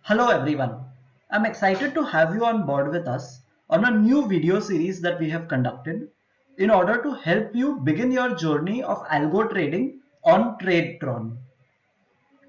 Hello everyone. I'm excited to have you on board with us on a new video series that we have conducted in order to help you begin your journey of algo trading on Tradetron.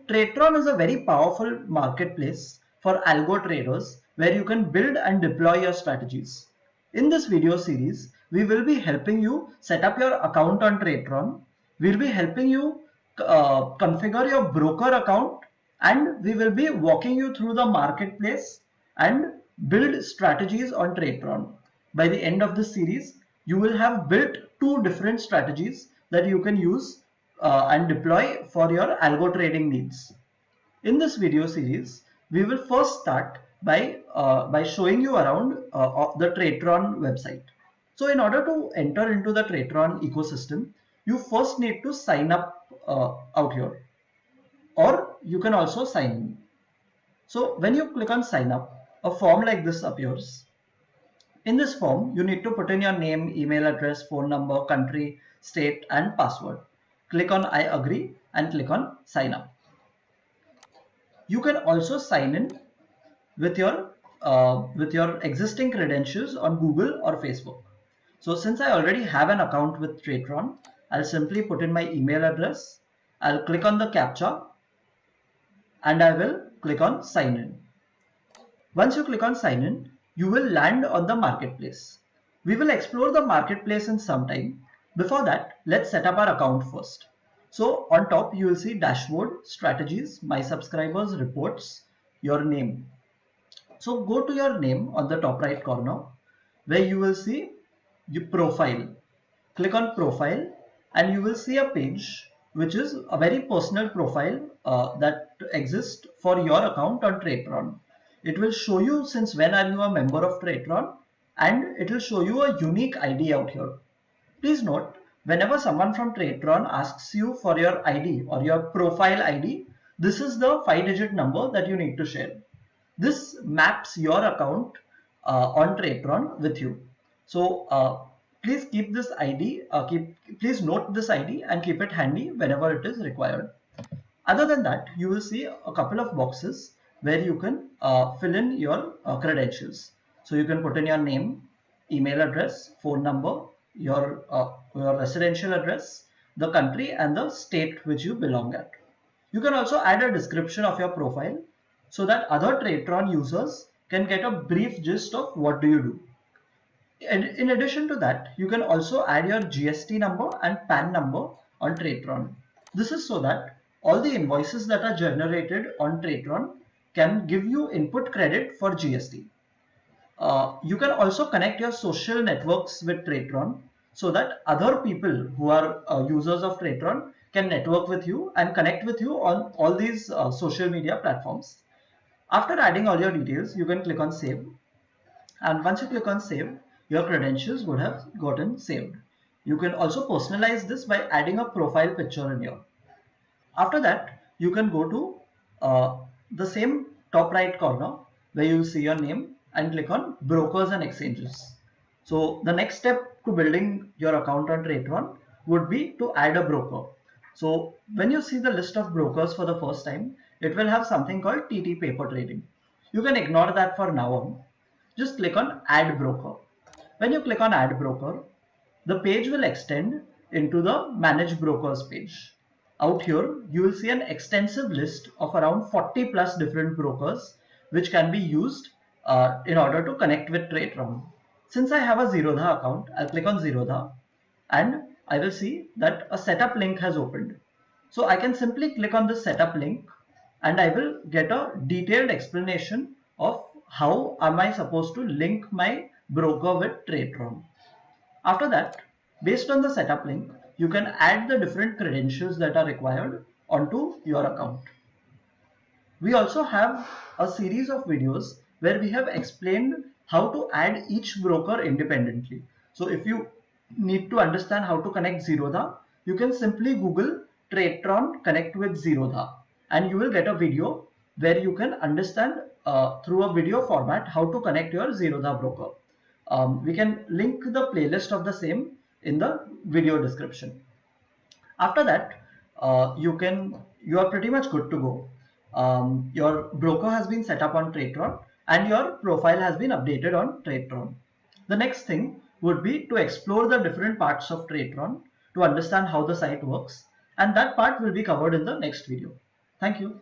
Tradetron is a very powerful marketplace for algo traders where you can build and deploy your strategies. In this video series, we will be helping you set up your account on Tradetron. We'll be helping you configure your broker account, and we will be walking you through the marketplace and build strategies on Tradetron. By the end of this series, you will have built two different strategies that you can use and deploy for your algo trading needs. In this video series, we will first start by showing you around the Tradetron website. So in order to enter into the Tradetron ecosystem, you first need to sign up out here, or you can also sign in. So when you click on sign up, a form like this appears. In this form, you need to put in your name, email address, phone number, country, state, and password. Click on I agree and click on sign up. You can also sign in with your existing credentials on Google or Facebook. So since I already have an account with Tradetron, I'll simply put in my email address. I'll click on the CAPTCHA and I will click on sign in. Once you click on sign in, you will land on the marketplace. We will explore the marketplace in some time. Before that, let's set up our account first. So on top, you will see dashboard, strategies, my subscribers, reports, your name. So go to your name on the top right corner where you will see your profile. Click on profile and you will see a page which is a very personal profile that exists for your account on Tradetron. It will show you since when are you a member of Tradetron, and it will show you a unique ID out here. Please note, whenever someone from Tradetron asks you for your ID or your profile ID, this is the 5-digit number that you need to share. This maps your account on Tradetron with you. So please keep this ID, please note this ID and keep it handy whenever it is required. Other than that, you will see a couple of boxes where you can fill in your credentials. So you can put in your name, email address, phone number, your residential address, the country and the state which you belong at. You can also add a description of your profile so that other Tradetron users can get a brief gist of what do you do. And in addition to that, you can also add your GST number and PAN number on Tradetron. This is so that all the invoices that are generated on Tradetron can give you input credit for GST. You can also connect your social networks with Tradetron so that other people who are users of Tradetron can network with you and connect with you on all these social media platforms. After adding all your details, you can click on save. And once you click on save, your credentials would have gotten saved. You can also personalize this by adding a profile picture in here. After that, you can go to the same top right corner where you will see your name and click on brokers and exchanges. So the next step to building your account on Tradetron would be to add a broker. So when you see the list of brokers for the first time, it will have something called TT paper trading. You can ignore that for now on. Just click on add broker. When you click on add broker, the page will extend into the manage brokers page. Out here, you will see an extensive list of around 40 plus different brokers which can be used in order to connect with Tradetron. Since I have a Zerodha account, I'll click on Zerodha and I will see that a setup link has opened. So I can simply click on the setup link and I will get a detailed explanation of how am I supposed to link my broker with Tradetron. After that, based on the setup link, you can add the different credentials that are required onto your account. We also have a series of videos where we have explained how to add each broker independently. So if you need to understand how to connect Zerodha, you can simply Google Tradetron connect with Zerodha and you will get a video where you can understand through a video format how to connect your Zerodha broker. We can link the playlist of the same in the video description. After that, you are pretty much good to go. your broker has been set up on Tradetron and your profile has been updated on Tradetron. The next thing would be to explore the different parts of Tradetron to understand how the site works, and that part will be covered in the next video. Thank you.